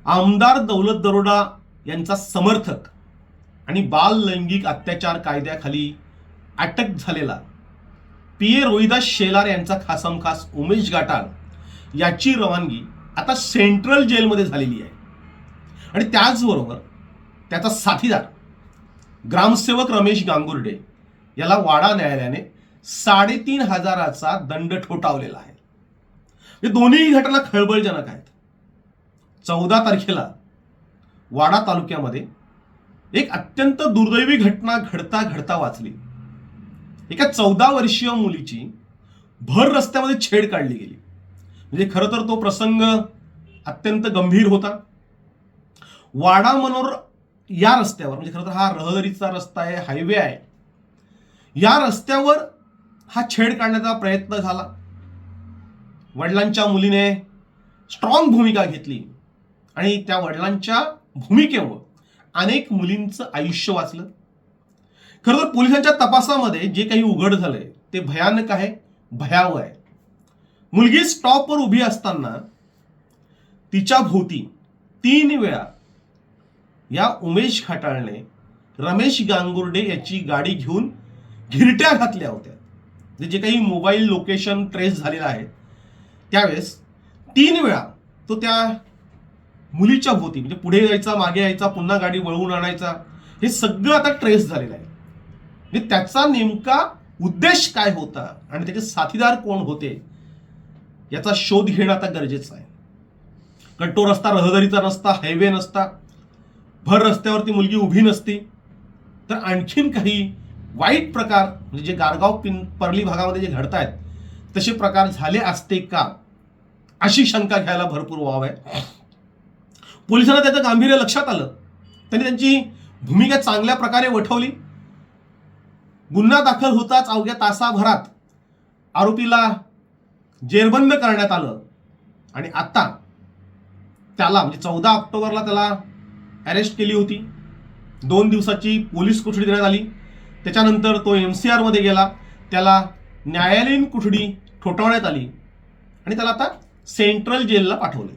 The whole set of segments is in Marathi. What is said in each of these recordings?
आमदार दौलत दरोडा यांचा समर्थक आणि बाल लैंगिक अत्याचार कायद्याखाली अटक झालेला पीए रोहिदास शेलार यांचा खासमखास उमेश घाटाळ याची रवानगी आता सेंट्रल जेलमध्ये झालेली आहे. आणि त्याचबरोबर त्याचा साथीदार ग्रामसेवक रमेश गांगुर्डे याला वाडा न्यायालयाने 3,500चा दंड ठोठावलेला आहे. हे दोन्ही घटना खळबळजनक आहेत. 14 तारखेला वाडा तालुक्यामध्ये एक अत्यंत दुर्दैवी घटना घडता घडता वाचली. एका 14 वर्षीय मुलीची भर रस्त्यामध्ये छेड काढली गेली. म्हणजे खरं तर तो प्रसंग अत्यंत गंभीर होता. वाडा मनोर या रस्त्यावर, म्हणजे खरं तर हा रहदारीचा रस्ता आहे, हायवे आहे, या रस्त्यावर हा छेड काढण्याचा प्रयत्न झाला. वडिलांच्या मुलीने स्ट्रॉंग भूमिका घेतली आणि त्या वडिलांच्या भूमिकेमुळे अनेक मुलींचं आयुष्य वाचलं. खरं तर पोलिसांच्या तपासामध्ये जे काही उघड झालंय ते भयानक आहे, भयावह आहे. मुलगी स्टॉपवर उभी असताना तिच्या भोवती 3 वेळा या उमेश घाटाळने रमेश गांगुर्डे याची गाडी घेऊन घिरट्या घातल्या होत्या. जे काही मोबाईल लोकेशन ट्रेस झालेलं आहे त्यावेळेस 3 वेळा तो त्या मुलीच्या भोवती, म्हणजे पुढे यायचा, मागे यायचा, पुन्हा गाडी वळवून आणायचा, हे सगळं आता ट्रेस झालेलं आहे. म्हणजे त्याचा नेमका उद्देश काय होता आणि त्याचे साथीदार कोण होते याचा शोध घेणं आता गरजेचं आहे. कारण तो रस्ता रहदारीचा नसता, हायवे नसता, भर रस्त्यावरती मुलगी उभी नसती, तर आणखीन काही वाईट प्रकार, म्हणजे जे गारगाव परली भागामध्ये जे घडतायत तसे प्रकार झाले असते का, अशी शंका घ्यायला भरपूर वाव आहे. पोलिसांना त्याचं गांभीर्य लक्षात आलं. त्यांनी त्यांची भूमिका चांगल्या प्रकारे वठवली. गुन्हा दाखल होताच अवघ्या तासाभरात आरोपीला जेरबंद करण्यात आलं आणि आता त्याला, म्हणजे 14 ऑक्टोबरला त्याला अरेस्ट केली होती. 2 दिवसाची पोलीस कोठडी देण्यात आली. त्याच्यानंतर तो MCR मध्ये गेला, त्याला न्यायालयीन कोठडी ठोठावण्यात आली आणि त्याला आता सेंट्रल जेलला पाठवले.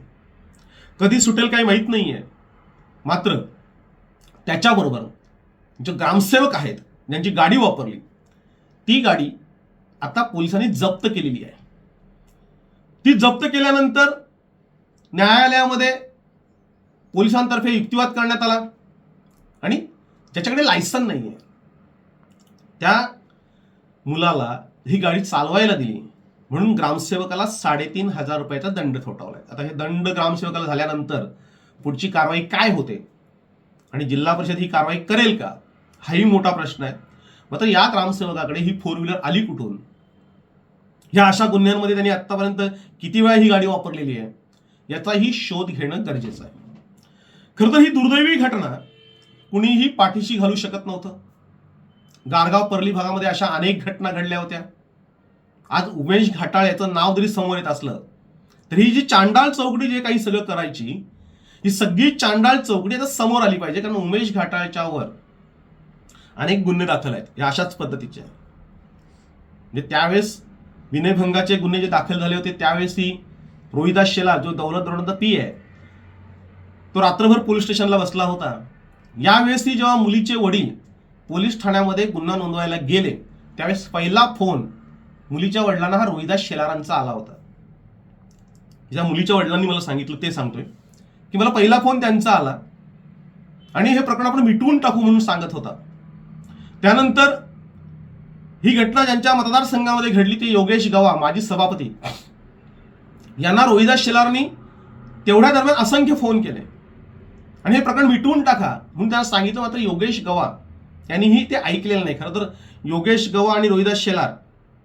कधी सुटेल काही माहीत नाहीये. मात्र त्याच्याबरोबर जे ग्रामसेवक आहेत ज्यांची गाडी वापरली ती गाडी आता पोलिसांनी जप्त केलेली आहे. ती जप्त केल्यानंतर न्यायालयामध्ये पोलिसांतर्फे युक्तिवाद करण्यात आला आणि ज्याच्याकडे लायसन नाही आहे त्या मुलाला ही गाडी चालवायला दिली म्हणून ग्रामसेवकाला 3,500 रुपयाचा दंड ठोठावलाय. आता हे दंड ग्रामसेवकाला झाल्यानंतर पुढची कारवाई काय होते आणि जिल्हा परिषद ही कारवाई करेल का, हाही मोठा प्रश्न आहे. मात्र या ग्रामसेवकाकडे ही 4 व्हीलर आली कुठून, ह्या अशा गुन्ह्यांमध्ये त्यांनी आतापर्यंत किती वेळा ही गाडी वापरलेली आहे याचाही शोध घेणं गरजेचं आहे. खरं तर ही दुर्दैवी घटना कुणीही पाठीशी घालू शकत नव्हतं. गारगाव परली भागामध्ये अशा अनेक घटना घडल्या होत्या. आज उमेश घाटाळ याचं नाव जरी समोर येत असलं तरी ही जी चांडाळ चौकडी जे काही सगळं करायची, ही सगळी चांडाळ चौकडी आता समोर आली पाहिजे. कारण उमेश घाटाळच्यावर अनेक गुन्हे दाखल आहेत या अशाच पद्धतीचे. म्हणजे त्यावेळेस विनयभंगाचे गुन्हे जे दाखल झाले होते त्यावेळेस ही रोहिदास शेलार जो दौलत दरोडाचा पी आहे तो रात्रभर पोलीस स्टेशनला बसला होता. यावेळेस जेव्हा मुलीचे वडील पोलीस ठाण्यामध्ये गुन्हा नोंदवायला गेले त्यावेळेस पहिला फोन मुलीच्या वडिलांना हा रोहिदास शेलारांचा आला होता. ज्या मुलीच्या वडिलांनी मला सांगितलं ते सांगतोय की मला पहिला फोन त्यांचा आला आणि हे प्रकरण आपण मिटवून टाकू म्हणून सांगत होता. त्यानंतर ही घटना ज्यांच्या मतदारसंघामध्ये घडली ते योगेश गवा माजी सभापती यांना रोहिदास शेलारांनी तेवढ्या दरम्यान असंख्य फोन केले आणि हे प्रकरण मिटवून टाका म्हणून त्यांना सांगितलं. मात्र योगेश गवा यांनीही ते ऐकलेलं नाही. खरं तर योगेश गवा आणि रोहिदास शेलार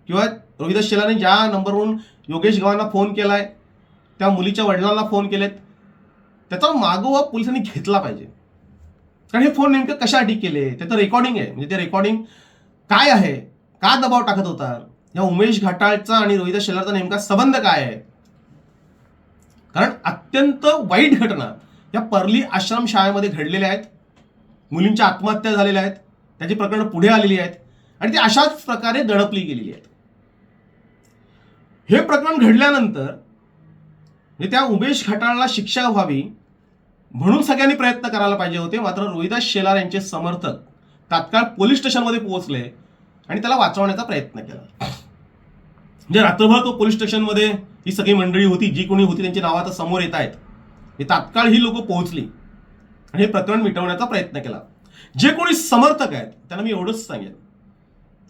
किंवा रोहिदास शेलारने ज्या नंबरवरून योगेश गवांना फोन केलाय त्या मुलीच्या वडिलांना फोन केलेत त्याचा मागोवा पोलिसांनी घेतला पाहिजे. कारण हे फोन नेमके कशासाठी केले त्याचं रेकॉर्डिंग आहे. म्हणजे ते रेकॉर्डिंग काय आहे, का दबाव टाकत होता, या उमेश घाटाळचा आणि रोहिदास शेलारचा नेमका संबंध काय आहे. कारण अत्यंत वाईट घटना या परली आश्रमशाळेमध्ये घडलेल्या आहेत. मुलींच्या आत्महत्या झालेल्या आहेत, त्याची प्रकरणं पुढे आलेली आहेत आणि ती अशाच प्रकारे दडपली गेलेली आहेत. हे प्रकरण घडल्यानंतर त्या उमेश घाटाळला शिक्षा व्हावी म्हणून सगळ्यांनी प्रयत्न करायला पाहिजे होते. मात्र रोहिदास शेलार यांचे समर्थक तात्काळ पोलीस स्टेशनमध्ये पोहोचले आणि त्याला वाचवण्याचा प्रयत्न केला. म्हणजे रात्रभर तो पोलीस स्टेशनमध्ये ही सगळी मंडळी होती, जी कोणी होती त्यांची नावं आता समोर येत आहेत. हे तात्काळ ही लोक पोहोचली आणि हे प्रकरण मिटवण्याचा प्रयत्न केला. जे कोणी समर्थक आहेत त्यांना मी एवढंच सांगेन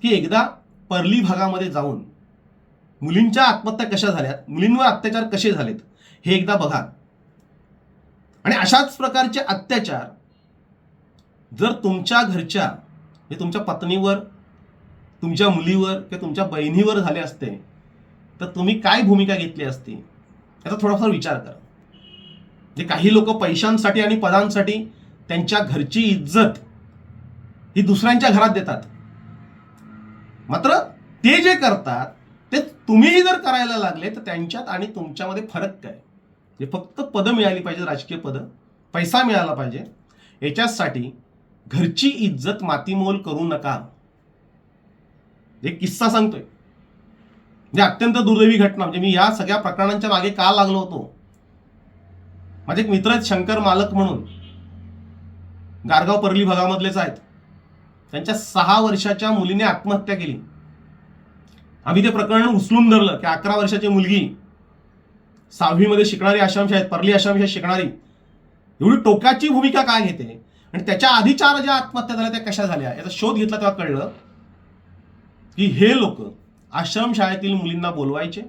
की एकदा पर्ली भागामध्ये जाऊन मुलींच्या आत्महत्या कशा झाल्यात, मुलींवर अत्याचार कसे झालेत हे एकदा बघा. आणि अशाच प्रकारचे अत्याचार जर तुमच्या घरच्या म्हणजे तुमच्या पत्नीवर, तुमच्या मुलीवर किंवा तुमच्या बहिणीवर झाले असते तर तुम्ही काय भूमिका घेतली असती याचा थोडासा विचार करा. जे काही लोक पैशांसाठी आणि पदांसाठी त्यांच्या घरची इज्जत ही दुसऱ्यांच्या घरात देतात, मात्र ते जे करतात ते तुम्हीही जर करायला लागले तर त्यांच्यात आणि तुमच्यामध्ये फरक काय? जे फक्त पदं मिळाली पाहिजे, राजकीय पदं, पैसा मिळाला पाहिजे, याच्यासाठी घरची इज्जत मातीमोल करू नका. एक किस्सा सांगतोय, म्हणजे अत्यंत दुर्दैवी घटना. म्हणजे मी या सगळ्या प्रकरणांच्या मागे का लागलो होतो, माझे एक मित्र आहेत शंकर मालक म्हणून, गारगाव पर्ली भागामधलेच आहेत. त्यांच्या 6 वर्षाच्या मुलीने आत्महत्या केली. आम्ही ते प्रकरण उचलून धरलं की 11 वर्षाची मुलगी 6वी मध्ये शिकणारी, आश्रमशाळेत, पर्ली आश्रमशाळेत शिकणारी, एवढी टोकाची भूमिका काय घेते. आणि त्याच्या आधी 4 ज्या आत्महत्या झाल्या त्या कशा झाल्या याचा शोध घेतला तेव्हा कळलं की हे लोक आश्रमशाळेतील मुलींना बोलवायचे.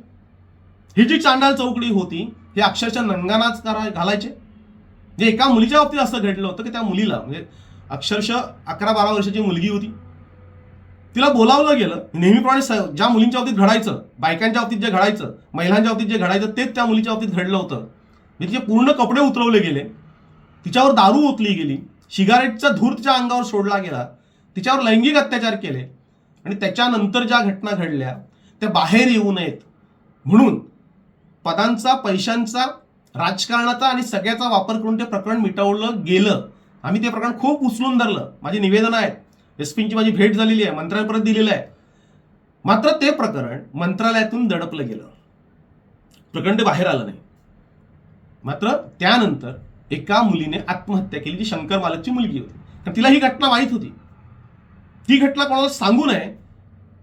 ही जी चांडाळ चौकडी होती हे अक्षरशः नंगानाच घालायचे. जे एका मुलीच्या बाबतीत असं घडलं होतं की त्या मुलीला म्हणजे अक्षरशः 11-12 वर्षाची मुलगी होती, तिला बोलावलं गेलं. नेहमीप्रमाणे ज्या मुलींच्या बाबतीत घडायचं, बायकांच्या बाबतीत जे घडायचं, महिलांच्या बाबतीत जे घडायचं तेच त्या मुलीच्या बाबतीत घडलं होतं. म्हणजे तिचे पूर्ण कपडे उतरवले गेले, तिच्यावर दारू ओतली गेली, सिगारेटचा धूर तिच्या अंगावर सोडला गेला, तिच्यावर लैंगिक अत्याचार केले. आणि त्याच्यानंतर ज्या घटना घडल्या त्या बाहेर येऊ नयेत म्हणून पदांचा, पैशांचा, राजकारणाचा आणि सगळ्याचा वापर करून ते प्रकरण मिटवलं गेलं. आम्ही ते प्रकरण खूप उचलून धरलं. माझी निवेदनं आहेत, एसपींची माझी भेट झालेली आहे, मंत्रालयापर्यंत दिलेलं आहे. मात्र ते प्रकरण मंत्रालयातून दडपलं गेलं, प्रकरण ते बाहेर आलं नाही. मात्र त्यानंतर एका मुलीने आत्महत्या केली, जी शंकर मालकची मुलगी होती. कारण तिला ही घटना माहीत होती. ती घटना कोणाला सांगू नये,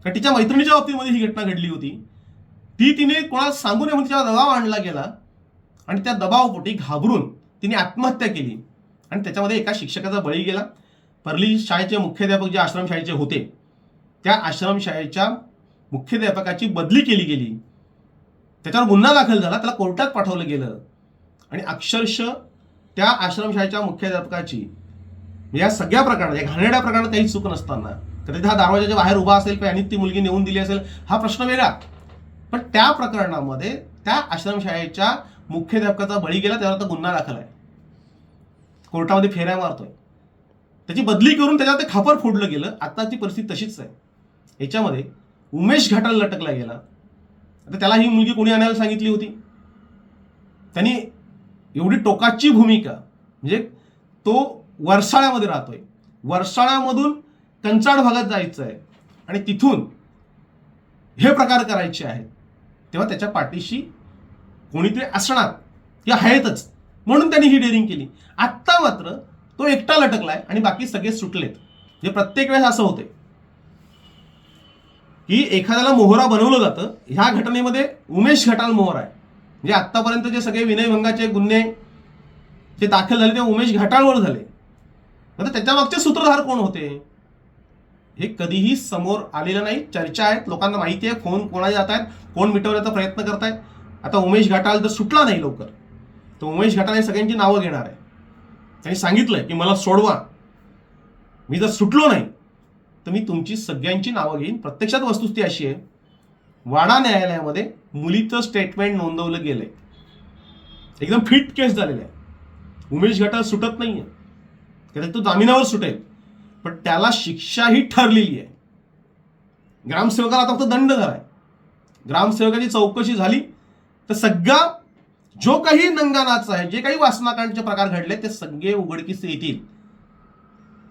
कारण तिच्या मैत्रिणीच्या बाबतीमध्ये ही घटना घडली होती. तिने कोणाला सांगू नये म्हणून तिच्यावर दबाव आणला गेला आणि त्या दबावापोटी घाबरून तिने आत्महत्या केली. आणि त्याच्यामध्ये एका शिक्षकाचा बळी गेला. पर्ली शाळेचे मुख्याध्यापक जे आश्रमशाळेचे होते त्या आश्रमशाळेच्या मुख्याध्यापकाची बदली केली गेली. त्याच्यावर गुन्हा दाखल झाला, त्याला कोर्टात पाठवलं गेलं. आणि अक्षरशः त्या आश्रमशाळेच्या मुख्याध्यापकाची या सगळ्या प्रकरणात, या घाणेरड्या प्रकरणात काही चूक नसताना कदाचित हा दरवाजाच्या बाहेर उभा असेल किंवा यांनी ती मुलगी नेऊन दिली असेल हा प्रश्न वेगळा, पण त्या प्रकरणामध्ये त्या आश्रमशाळेच्या मुख्याध्यापकाचा बळी गेला, त्यावर आता गुन्हा दाखल आहे, कोर्टामध्ये फेऱ्या मारतोय. त्याची बदली करून त्याच्यावर ते खापर फोडलं गेलं. आताची परिस्थिती तशीच आहे. याच्यामध्ये उमेश घाटाला लटकला गेला. आता त्याला ही मुलगी कोणी आणायला सांगितली होती, त्यांनी एवढी टोकाची भूमिका, म्हणजे तो वरसाळ्यामध्ये राहतोय, वरसाळ्यामधून कंचाड भागात जायचं आहे आणि तिथून हे प्रकार करायचे आहेत, तेव्हा त्याच्या पाठीशी कोणीतरी असणार किंवा आहेतच, म्हणून त्यांनी ही डेअरिंग केली. आत्ता मात्र तो एकटा लटकलाय आणि बाकी सगळे सुटलेत. जे प्रत्येक वेळेस असं होते की एखाद्याला मोहरा बनवलं जातं. ह्या घटनेमध्ये उमेश घाटाल मोहरा आहे. म्हणजे आत्तापर्यंत जे सगळे विनयभंगाचे गुन्हे जे दाखल झाले ते उमेश घाटाळवर झाले. आता त्याच्या मागचे सूत्रधार कोण होते हे कधीही समोर आलेलं नाही. चर्चा आहेत, लोकांना माहिती आहे, फोन कोणाला जात आहेत, कोण मिटवण्याचा प्रयत्न करतायत. आता उमेश घाटाल जर सुटला नाही लवकर तर उमेश घाटाल हे सगळ्यांची नावं घेणार आहे. त्यांनी सांगितलंय की मला सोडवा, मी जर सुटलो नाही तर मी तुमची सगळ्यांची नावं घेईन. प्रत्यक्षात वस्तुस्थिती अशी आहे, वाडा न्यायालयामध्ये मुलीचं स्टेटमेंट नोंदवलं गेलंय, एकदम फिट केस झालेलं आहे. उमेश घाटाल सुटत नाहीये, कदाचित तो जामिनावर सुटेल, पण त्याला शिक्षाही ठरलेली आहे. ग्रामसेवकाला आता फक्त दंड झालाय. ग्रामसेवकाची चौकशी झाली तर सगळा जो काही नंगानाच आहे, जे काही वासनाकांडचे प्रकार घडले ते सगळे उघडकीस येतील.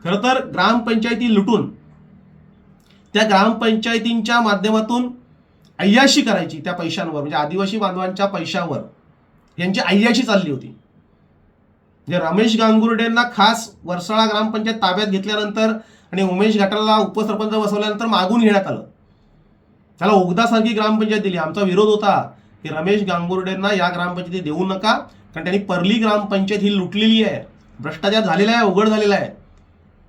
खरं तर ग्रामपंचायती लुटून त्या ग्रामपंचायतींच्या माध्यमातून अय्याशी करायची त्या पैशांवर, म्हणजे आदिवासी बांधवांच्या पैशावर यांची अय्याशी चालली होती. जे रमेश गांगुर्डेंना खास वरसाळा ग्रामपंचायत ताब्यात घेतल्यानंतर आणि उमेश घाटाला उपसरपंच बसवल्यानंतर मागून घेण्यात आलं. त्याला ओगदासारखी ग्रामपंचायत दिली. आमचा विरोध होता की रमेश गांगुर्डेंना या ग्रामपंचायती देऊ नका, कारण त्यांनी परली ग्रामपंचायत ही लुटलेली आहे, भ्रष्टाचार झालेला आहे, उघड झालेला आहे.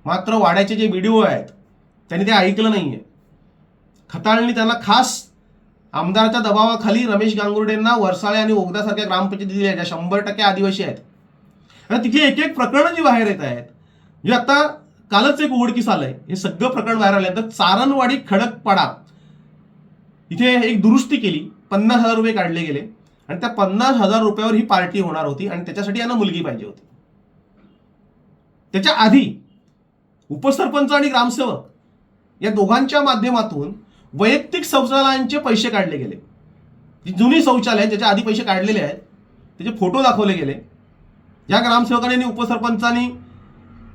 मात्र वाड्याचे जे व्हिडिओ आहेत त्यांनी ते ऐकलं नाहीये. खताळनी त्यांना खास आमदाराच्या दबावाखाली रमेश गांगुर्डेंना वरसाळे आणि ओगदासारख्या ग्रामपंचायती दिल्या ज्या 100% आदिवासी आहेत. आणि तिथे एक एक प्रकरणं जी बाहेर येत आहेत, जे आता कालच एक उघडकीस आलंय, हे सगळं प्रकरण बाहेर आल्यानंतर चारणवाडी खडकपाडा इथे एक दुरुस्ती केली, 50,000 रुपये काढले गेले आणि त्या 50,000 रुपयावर ही पार्टी होणार होती आणि त्याच्यासाठी यांना मुलगी पाहिजे होती. त्याच्या आधी उपसरपंच आणि ग्रामसेवक या दोघांच्या माध्यमातून वैयक्तिक शौचालयांचे पैसे काढले गेले. जी जुनी शौचालय ज्याच्या आधी पैसे काढलेले आहेत त्याचे फोटो दाखवले गेले. या ग्रामसेवकांनी आणि उपसरपंचांनी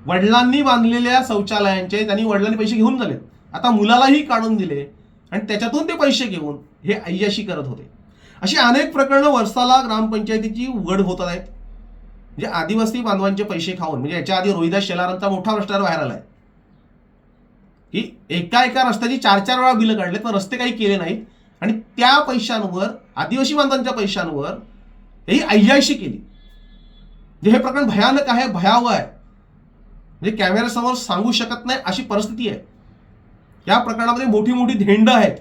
वडिलांनी बांधलेल्या शौचालयांचे त्यांनी वडिलांनी पैसे घेऊन झाले, आता मुलालाही काढून दिले आणि त्याच्यातून ते पैसे घेऊन हे अय्याशी करत होते. अशी अनेक प्रकरणं वरसाला ग्रामपंचायतीची उघड होत आहेत. म्हणजे आदिवासी बांधवांचे पैसे खाऊन, म्हणजे याच्या आधी रोहिदास शेलारांचा मोठा भ्रष्टाचार बाहेर आलाय की एका रस्त्याची 4-4 वेळा बिलं काढले पण रस्ते काही केले नाहीत आणि त्या पैशांवर, आदिवासी बांधवांच्या पैशांवर ही अय्याशी केली. म्हणजे हे प्रकरण भयानक आहे, भयावह आहे. म्हणजे कॅमेऱ्यासमोर सांगू शकत नाही अशी परिस्थिती आहे. या प्रकरणामध्ये मोठी मोठी धेंड आहेत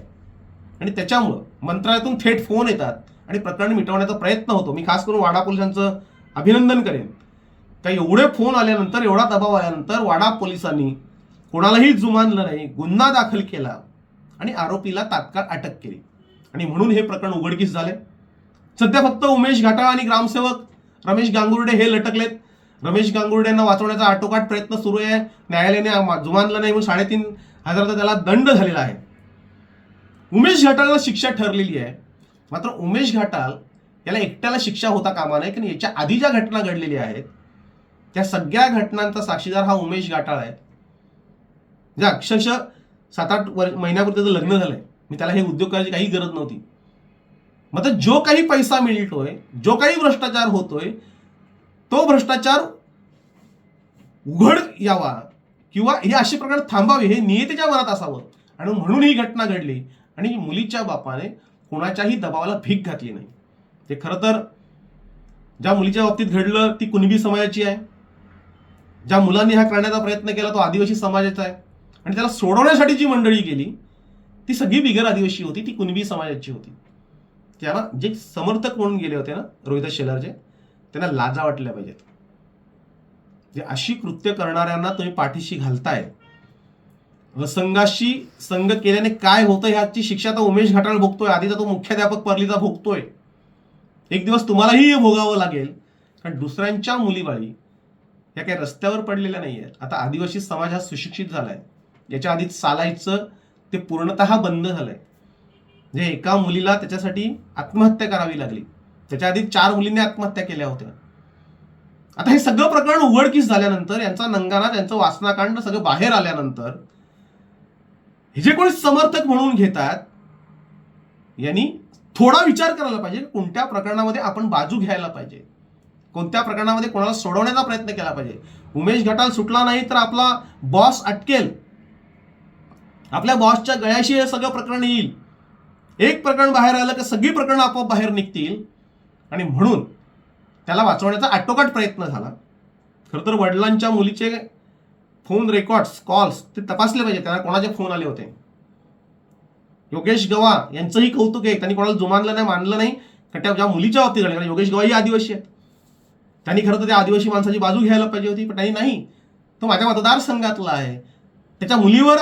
आणि त्याच्यामुळं मंत्रालयातून थेट फोन येतात आणि प्रकरण मिटवण्याचा प्रयत्न होतो. मी खास करून वाडा पोलिसांचं अभिनंदन करेन का एवढे फोन आल्यानंतर, एवढा दबाव आल्यानंतर वाडा पोलिसांनी कोणालाही जुमानलं नाही, गुन्हा दाखल केला आणि आरोपीला तात्काळ अटक केली आणि म्हणून हे प्रकरण उघडकीस झाले. सध्या फक्त उमेश घाटाळ आणि ग्रामसेवक रमेश गांगुर्डे हे लटकलेत. रमेश गांगुर्डेंना वाचवण्याचा आटोकाट प्रयत्न सुरू आहे. न्यायालयाने जुमानलं नाही म्हणून 3,500 त्याला दंड झालेला आहे. उमेश घाटाळला शिक्षा ठरलेली आहे. मात्र उमेश घाटाळ याला एकट्याला शिक्षा होता कामा नये, की याच्या आधी ज्या घटना घडलेल्या आहेत त्या सगळ्या घटनांचा साक्षीदार हा उमेश घाटाळ आहे. जे अक्षरशः 7-8 महिन्यापूर्वी त्याचं लग्न झालंय. मी त्याला हे उद्योग करायची काही गरज नव्हती. मात्र जो काही पैसा मिळतोय, जो काही भ्रष्टाचार होतोय, तो भ्रष्टाचार उघड यावा किंवा हे असे प्रकार थांबावे हे नियतीच्या मनात असावं आणि म्हणून ही घटना घडली आणि मुलीच्या बापाने कोणाच्याही दबावाला भीक घातली नाही. ते खरं तर ज्या मुलीच्या बाबतीत घडलं ती कुणबी समाजाची आहे. ज्या मुलांनी हा करण्याचा प्रयत्न केला तो आदिवासी समाजाचा आहे आणि त्याला सोडवण्यासाठी जी मंडळी गेली ती सगळी बिगर आदिवासी होती, ती कुणबी समाजाची होती. त्याला जे समर्थक म्हणून गेले होते ना रोहिदास शेलारचे, त्यांना लाजा वाटल्या पाहिजेत. जे अशी कृत्य करणाऱ्यांना तुम्ही पाठीशी घालताय. असंघाशी संघ केल्याने काय होतं ह्याची शिक्षा तर उमेश घाटाळ भोगतोय, आधीचा तो मुख्याध्यापक परलीचा भोगतोय. एक दिवस तुम्हालाही भोगावं लागेल, कारण दुसऱ्यांच्या मुलीबाळी या काही रस्त्यावर पडलेल्या नाही आहेत. आता आदिवासी समाज हा सुशिक्षित झालाय. याच्या आधीच चालायचं ते पूर्णतः बंद झालंय. जे एका मुलीला त्याच्यासाठी आत्महत्या करावी लागली, त्याच्या आधी 4 मुलींनी आत्महत्या केल्या होत्या. आता हे सगळं प्रकरण उघडकीस झाल्यानंतर, यांचा नंगाना, त्यांचं वासनाकांड सगळं बाहेर आल्यानंतर हे जे कोणी समर्थक म्हणून घेतात यांनी थोडा विचार करायला पाहिजे. कोणत्या प्रकरणामध्ये आपण बाजू घ्यायला पाहिजे, कोणत्या प्रकरणामध्ये कोणाला सोडवण्याचा प्रयत्न केला पाहिजे. उमेश घाटाळ सुटला नाही तर आपला बॉस अटकेल, आपल्या बॉसच्या गळ्याशी हे सगळं प्रकरण येईल. एक प्रकरण बाहेर आलं की सगळी प्रकरणं आपोआप बाहेर निघतील आणि म्हणून त्याला वाचवण्याचा आटोकाट प्रयत्न झाला. खरं तर वडिलांच्या मुलीचे फोन रेकॉर्ड्स, कॉल्स ते तपासले पाहिजे, त्यांना कोणाचे फोन आले होते. योगेश गवा यांचंही कौतुक आहे, त्यांनी कोणाला जुमानलं नाही, मानलं नाही, कारण त्या ज्या मुलीच्या बाबतीत घडलं. योगेश गवा ही आदिवासी आहेत, त्यांनी खरं तर त्या आदिवासी माणसाची बाजू घ्यायला पाहिजे होती, पण त्यांनी नाही. तो माझ्या मतदारसंघातला आहे, त्याच्या मुलीवर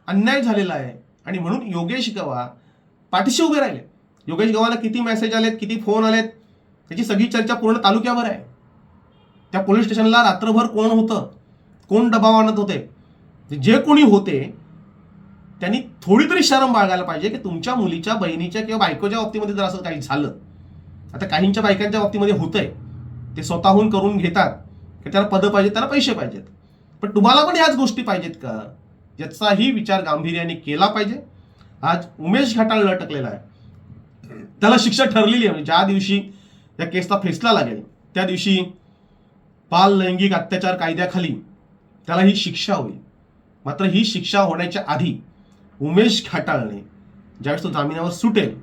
अन्याय झालेला आहे आणि म्हणून योगेश गवा पाठीशी उभे राहिले. योगेश गव्हाला किती मेसेज आलेत, किती फोन आलेत, त्याची सगळी चर्चा पूर्ण तालुक्यावर आहे. त्या पोलीस स्टेशनला रात्रभर कोण होतं, कोण दबाव आणत होते, जे कोणी होते त्यांनी थोडी तरी शरम बाळगायला पाहिजे की तुमच्या मुलीच्या, बहिणीच्या किंवा बायकोच्या बाबतीमध्ये जर असं काही झालं. आता काहींच्या बायकांच्या बाबतीमध्ये होतंय, ते स्वतःहून करून घेतात की त्याला पदं पाहिजेत, त्याला पैसे पाहिजेत, पण तुम्हाला पण ह्याच गोष्टी पाहिजेत का, याचाही विचार गांभीर्याने केला पाहिजे. आज उमेश घाटाळ लटकलेला आहे, त्याला शिक्षा ठरलेली आहे. म्हणजे ज्या दिवशी या केसचा फैसला लागेल त्या दिवशी बाल लैंगिक अत्याचार कायद्याखाली त्याला ही शिक्षा होईल. मात्र ही शिक्षा होण्याच्या आधी उमेश घाटाळने ज्यावेळेस तो जामिनावर सुटेल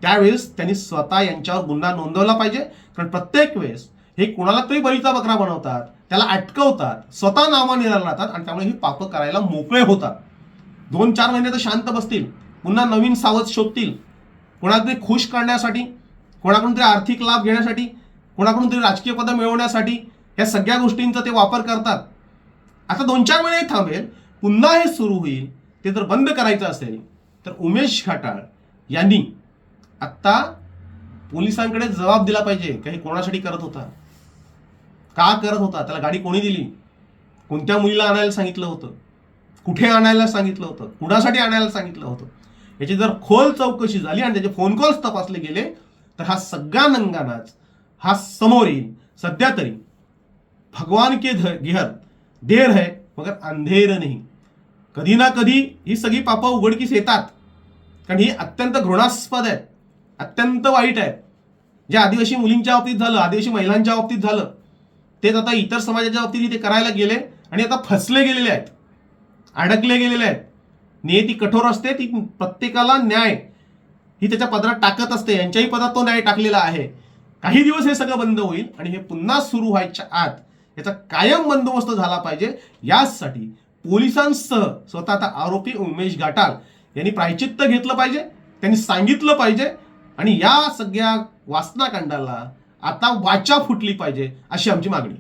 त्यावेळेस त्यांनी स्वतः यांच्यावर गुन्हा नोंदवला पाहिजे. कारण प्रत्येक वेळेस हे कोणाला तरी बळीचा बकरा बनवतात, त्याला अटकवतात, स्वतः नावानिराला राहतात आणि त्यामुळे ही पापं करायला मोकळे होतात. 2-4 महिने तर शांत बसतील, पुन्हा नवीन सावध शोधतील, कोणाला तरी खुश करण्यासाठी, कोणाकडून तरी आर्थिक लाभ घेण्यासाठी, कोणाकडून तरी राजकीय पद मिळवण्यासाठी या सगळ्या गोष्टींचा ते वापर करतात. आता 2-4 महिने थांबेल, पुन्हा हे सुरू होईल. ते जर बंद करायचं असेल तर उमेश घाटाळ यांनी आत्ता पोलिसांकडे जबाब दिला पाहिजे. काही कोणासाठी करत होता, का करत होता, त्याला गाडी कोणी दिली, कोणत्या मुलीला आणायला सांगितलं होतं, कुठे आणायला सांगितलं होतं, कुणासाठी आणायला सांगितलं होतं, याची जर खोल चौकशी झाली आणि त्याचे फोन कॉल्स तपासले गेले तर हा सगळा नंगानाच हा समोर येईल. सध्या तरी भगवान के घर देर है मगर अंधेर नहीं. कधी ना कधी ही सगळी पापं उघडकीस येतात. कारण ही अत्यंत घृणास्पद आहेत, अत्यंत वाईट आहेत. जे आदिवासी मुलींच्या बाबतीत झालं, आदिवासी महिलांच्या बाबतीत झालं, तेच आता इतर समाजाच्या बाबतीत ते करायला गेले आणि आता फसले गेलेले आहेत, अडकले गेलेले आहेत. नियती कठोर असते, ती प्रत्येकाला न्याय ही त्याच्या पदरात टाकत असते. यांच्याही पदात तो न्याय टाकलेला आहे. काही दिवस हे सगळं बंद होईल आणि हे पुन्हा सुरू व्हायच्या आत याचा कायम बंदोबस्त झाला पाहिजे. यासाठी पोलिसांसह स्वतः आता आरोपी उमेश घाटाळ यांनी प्रायचित्त घेतलं पाहिजे, त्यांनी सांगितलं पाहिजे आणि या सगळ्या वासनाकांडाला आता वाचा फुटली पाहिजे अशी आमची मागणी.